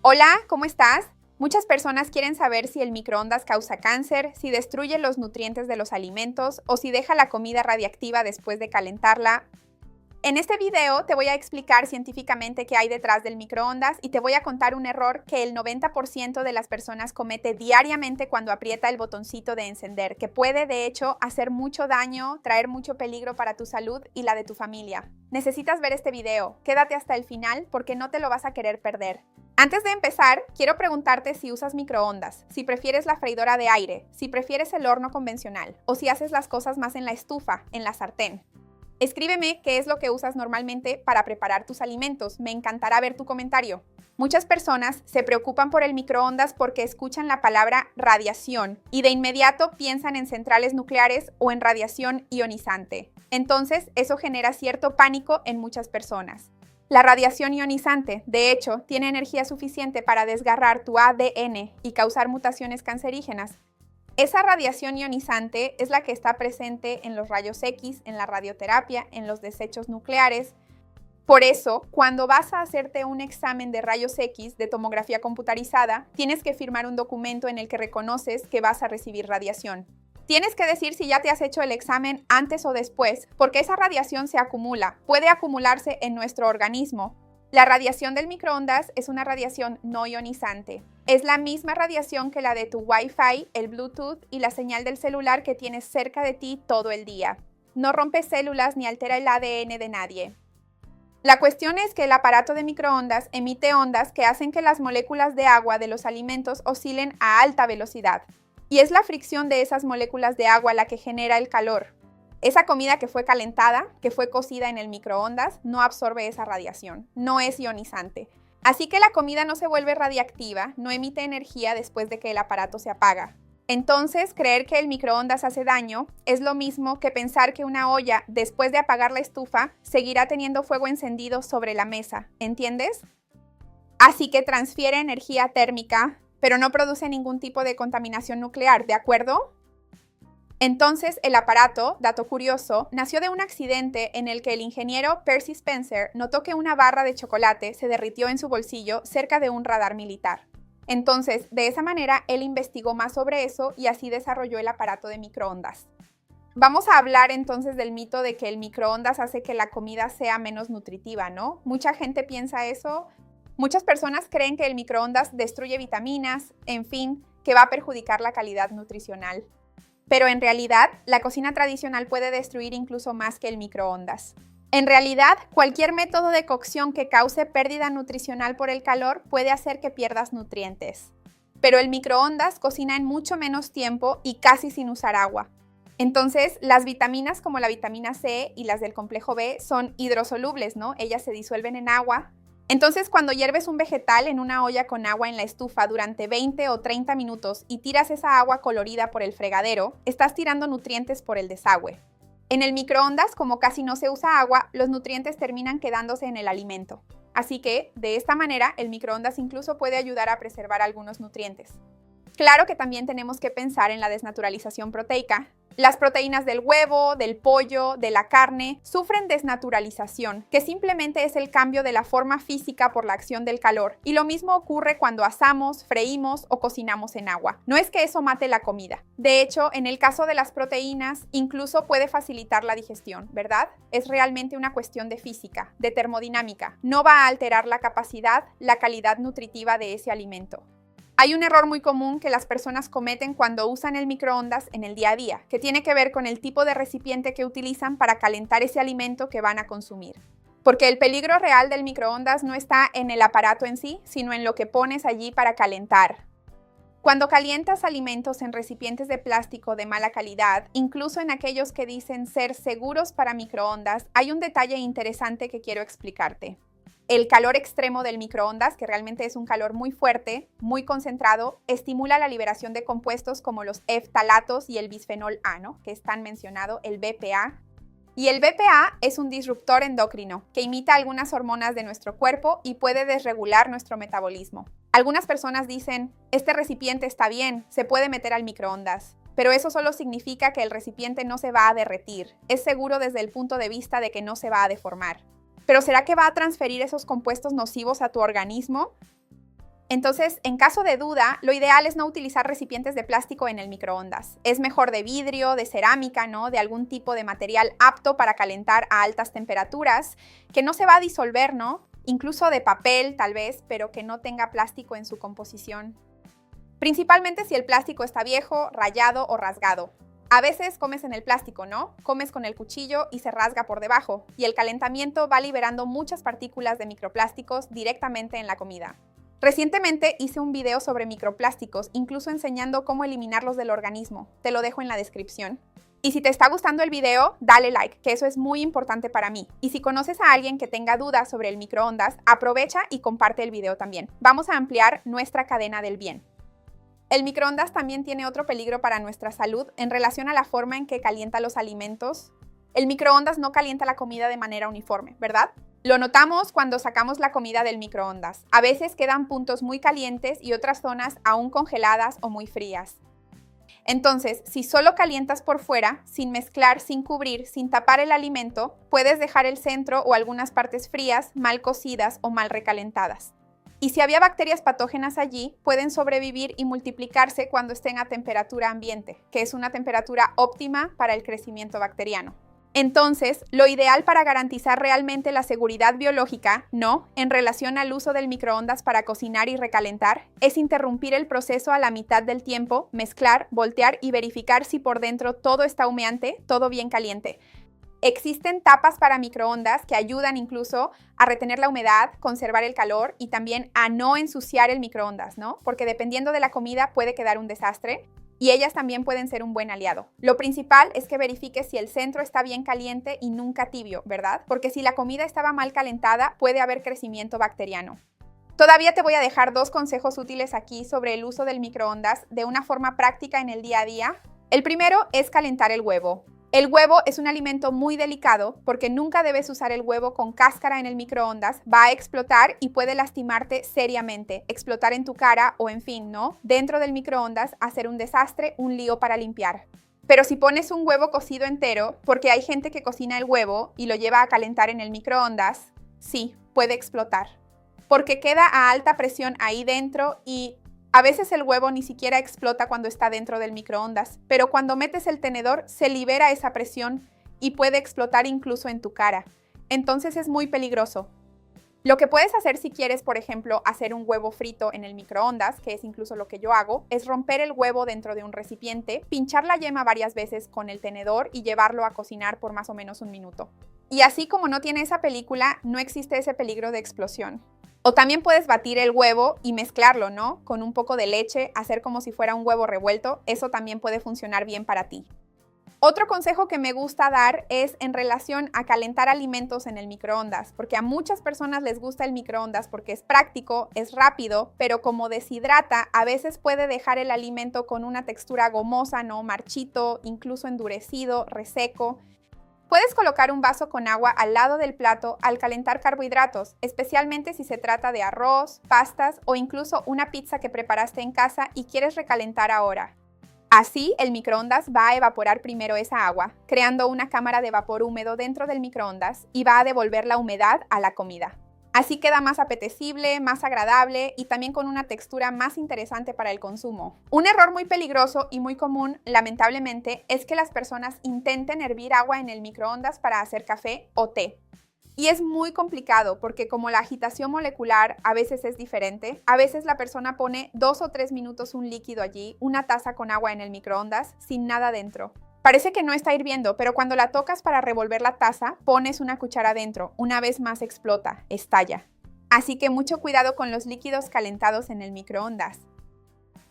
Hola, ¿cómo estás? Muchas personas quieren saber si el microondas causa cáncer, si destruye los nutrientes de los alimentos o si deja la comida radiactiva después de calentarla. En este video te voy a explicar científicamente qué hay detrás del microondas y te voy a contar un error que el 90% de las personas comete diariamente cuando aprieta el botoncito de encender, que puede de hecho hacer mucho daño, traer mucho peligro para tu salud y la de tu familia. Necesitas ver este video, quédate hasta el final porque no te lo vas a querer perder. Antes de empezar, quiero preguntarte si usas microondas, si prefieres la freidora de aire, si prefieres el horno convencional o si haces las cosas más en la estufa, en la sartén. Escríbeme qué es lo que usas normalmente para preparar tus alimentos. Me encantará ver tu comentario. Muchas personas se preocupan por el microondas porque escuchan la palabra radiación y de inmediato piensan en centrales nucleares o en radiación ionizante. Entonces, eso genera cierto pánico en muchas personas. La radiación ionizante, de hecho, tiene energía suficiente para desgarrar tu ADN y causar mutaciones cancerígenas. Esa radiación ionizante es la que está presente en los rayos X, en la radioterapia, en los desechos nucleares. Por eso, cuando vas a hacerte un examen de rayos X de tomografía computarizada, tienes que firmar un documento en el que reconoces que vas a recibir radiación. Tienes que decir si ya te has hecho el examen antes o después, porque esa radiación se acumula, puede acumularse en nuestro organismo. La radiación del microondas es una radiación no ionizante. Es la misma radiación que la de tu Wi-Fi, el Bluetooth y la señal del celular que tienes cerca de ti todo el día. No rompe células ni altera el ADN de nadie. La cuestión es que el aparato de microondas emite ondas que hacen que las moléculas de agua de los alimentos oscilen a alta velocidad. Y es la fricción de esas moléculas de agua la que genera el calor. Esa comida que fue calentada, que fue cocida en el microondas, no absorbe esa radiación, no es ionizante. Así que la comida no se vuelve radiactiva, no emite energía después de que el aparato se apaga. Entonces, creer que el microondas hace daño es lo mismo que pensar que una olla, después de apagar la estufa, seguirá teniendo fuego encendido sobre la mesa, ¿entiendes? Así que transfiere energía térmica, pero no produce ningún tipo de contaminación nuclear, ¿de acuerdo? Entonces, el aparato, dato curioso, nació de un accidente en el que el ingeniero Percy Spencer notó que una barra de chocolate se derritió en su bolsillo cerca de un radar militar. Entonces, de esa manera, él investigó más sobre eso y así desarrolló el aparato de microondas. Vamos a hablar entonces del mito de que el microondas hace que la comida sea menos nutritiva, ¿no? Mucha gente piensa eso. Muchas personas creen que el microondas destruye vitaminas, en fin, que va a perjudicar la calidad nutricional. Pero en realidad, la cocina tradicional puede destruir incluso más que el microondas. En realidad, cualquier método de cocción que cause pérdida nutricional por el calor puede hacer que pierdas nutrientes. Pero el microondas cocina en mucho menos tiempo y casi sin usar agua. Entonces, las vitaminas como la vitamina C y las del complejo B son hidrosolubles, ¿no? Ellas se disuelven en agua. Entonces, cuando hierves un vegetal en una olla con agua en la estufa durante 20 o 30 minutos y tiras esa agua colorida por el fregadero, estás tirando nutrientes por el desagüe. En el microondas, como casi no se usa agua, los nutrientes terminan quedándose en el alimento. Así que, de esta manera, el microondas incluso puede ayudar a preservar algunos nutrientes. Claro que también tenemos que pensar en la desnaturalización proteica. Las proteínas del huevo, del pollo, de la carne, sufren desnaturalización, que simplemente es el cambio de la forma física por la acción del calor. Y lo mismo ocurre cuando asamos, freímos o cocinamos en agua. No es que eso mate la comida. De hecho, en el caso de las proteínas, incluso puede facilitar la digestión, ¿verdad? Es realmente una cuestión de física, de termodinámica. No va a alterar la capacidad, la calidad nutritiva de ese alimento. Hay un error muy común que las personas cometen cuando usan el microondas en el día a día, que tiene que ver con el tipo de recipiente que utilizan para calentar ese alimento que van a consumir. Porque el peligro real del microondas no está en el aparato en sí, sino en lo que pones allí para calentar. Cuando calientas alimentos en recipientes de plástico de mala calidad, incluso en aquellos que dicen ser seguros para microondas, hay un detalle interesante que quiero explicarte. El calor extremo del microondas, que realmente es un calor muy fuerte, muy concentrado, estimula la liberación de compuestos como los F-talatos y el bisfenol A, ¿no? Que es tan mencionado, el BPA. Y el BPA es un disruptor endocrino que imita algunas hormonas de nuestro cuerpo y puede desregular nuestro metabolismo. Algunas personas dicen, este recipiente está bien, se puede meter al microondas. Pero eso solo significa que el recipiente no se va a derretir. Es seguro desde el punto de vista de que no se va a deformar. ¿Pero será que va a transferir esos compuestos nocivos a tu organismo? Entonces, en caso de duda, lo ideal es no utilizar recipientes de plástico en el microondas. Es mejor de vidrio, de cerámica, ¿no? De algún tipo de material apto para calentar a altas temperaturas, que no se va a disolver, ¿no? Incluso de papel, tal vez, pero que no tenga plástico en su composición. Principalmente si el plástico está viejo, rayado o rasgado. A veces comes en el plástico, ¿no? Comes con el cuchillo y se rasga por debajo, y el calentamiento va liberando muchas partículas de microplásticos directamente en la comida. Recientemente hice un video sobre microplásticos, incluso enseñando cómo eliminarlos del organismo. Te lo dejo en la descripción. Y si te está gustando el video, dale like, que eso es muy importante para mí. Y si conoces a alguien que tenga dudas sobre el microondas, aprovecha y comparte el video también. Vamos a ampliar nuestra cadena del bien. El microondas también tiene otro peligro para nuestra salud en relación a la forma en que calienta los alimentos. El microondas no calienta la comida de manera uniforme, ¿verdad? Lo notamos cuando sacamos la comida del microondas. A veces quedan puntos muy calientes y otras zonas aún congeladas o muy frías. Entonces, si solo calientas por fuera, sin mezclar, sin cubrir, sin tapar el alimento, puedes dejar el centro o algunas partes frías, mal cocidas o mal recalentadas. Y si había bacterias patógenas allí, pueden sobrevivir y multiplicarse cuando estén a temperatura ambiente, que es una temperatura óptima para el crecimiento bacteriano. Entonces, lo ideal para garantizar realmente la seguridad biológica, ¿no?, en relación al uso del microondas para cocinar y recalentar, es interrumpir el proceso a la mitad del tiempo, mezclar, voltear y verificar si por dentro todo está humeante, todo bien caliente. Existen tapas para microondas que ayudan incluso a retener la humedad, conservar el calor y también a no ensuciar el microondas, ¿no? Porque dependiendo de la comida puede quedar un desastre. Y ellas también pueden ser un buen aliado. Lo principal es que verifiques si el centro está bien caliente y nunca tibio, ¿verdad? Porque si la comida estaba mal calentada, puede haber crecimiento bacteriano. Todavía te voy a dejar 2 consejos útiles aquí sobre el uso del microondas de una forma práctica en el día a día. El primero es calentar el huevo. El huevo es un alimento muy delicado porque nunca debes usar el huevo con cáscara en el microondas, va a explotar y puede lastimarte seriamente, explotar en tu cara o en fin, ¿no? Dentro del microondas, hacer un desastre, un lío para limpiar. Pero si pones un huevo cocido entero, porque hay gente que cocina el huevo y lo lleva a calentar en el microondas, sí, puede explotar. Porque queda a alta presión ahí dentro y a veces el huevo ni siquiera explota cuando está dentro del microondas, pero cuando metes el tenedor se libera esa presión y puede explotar incluso en tu cara. Entonces es muy peligroso. Lo que puedes hacer si quieres, por ejemplo, hacer un huevo frito en el microondas, que es incluso lo que yo hago, es romper el huevo dentro de un recipiente, pinchar la yema varias veces con el tenedor y llevarlo a cocinar por más o menos 1 minuto. Y así como no tiene esa película, no existe ese peligro de explosión. O también puedes batir el huevo y mezclarlo, ¿no? Con un poco de leche, hacer como si fuera un huevo revuelto, eso también puede funcionar bien para ti. Otro consejo que me gusta dar es en relación a calentar alimentos en el microondas, porque a muchas personas les gusta el microondas porque es práctico, es rápido, pero como deshidrata, a veces puede dejar el alimento con una textura gomosa, ¿no? Marchito, incluso endurecido, reseco. Puedes colocar un vaso con agua al lado del plato al calentar carbohidratos, especialmente si se trata de arroz, pastas o incluso una pizza que preparaste en casa y quieres recalentar ahora. Así, el microondas va a evaporar primero esa agua, creando una cámara de vapor húmedo dentro del microondas y va a devolver la humedad a la comida. Así queda más apetecible, más agradable y también con una textura más interesante para el consumo. Un error muy peligroso y muy común, lamentablemente, es que las personas intenten hervir agua en el microondas para hacer café o té. Y es muy complicado porque como la agitación molecular a veces es diferente, a veces la persona pone 2 o 3 minutos un líquido allí, una taza con agua en el microondas, sin nada dentro. Parece que no está hirviendo, pero cuando la tocas para revolver la taza, pones una cuchara dentro. Una vez más explota, estalla. Así que mucho cuidado con los líquidos calentados en el microondas.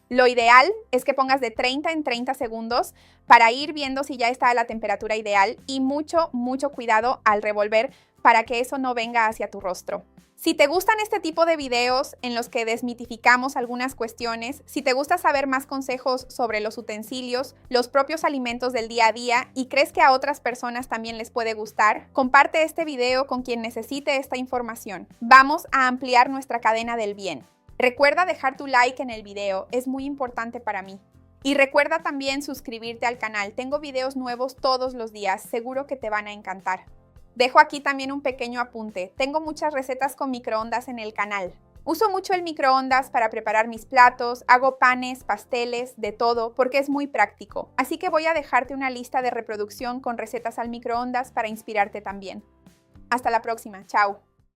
Lo ideal es que pongas de 30 en 30 segundos para ir viendo si ya está a la temperatura ideal y mucho cuidado al revolver para que eso no venga hacia tu rostro. Si te gustan este tipo de videos en los que desmitificamos algunas cuestiones, si te gusta saber más consejos sobre los utensilios, los propios alimentos del día a día y crees que a otras personas también les puede gustar, comparte este video con quien necesite esta información. Vamos a ampliar nuestra cadena del bien. Recuerda dejar tu like en el video, es muy importante para mí. Y recuerda también suscribirte al canal, tengo videos nuevos todos los días, seguro que te van a encantar. Dejo aquí también un pequeño apunte. Tengo muchas recetas con microondas en el canal. Uso mucho el microondas para preparar mis platos, hago panes, pasteles, de todo, porque es muy práctico. Así que voy a dejarte una lista de reproducción con recetas al microondas para inspirarte también. Hasta la próxima, chao.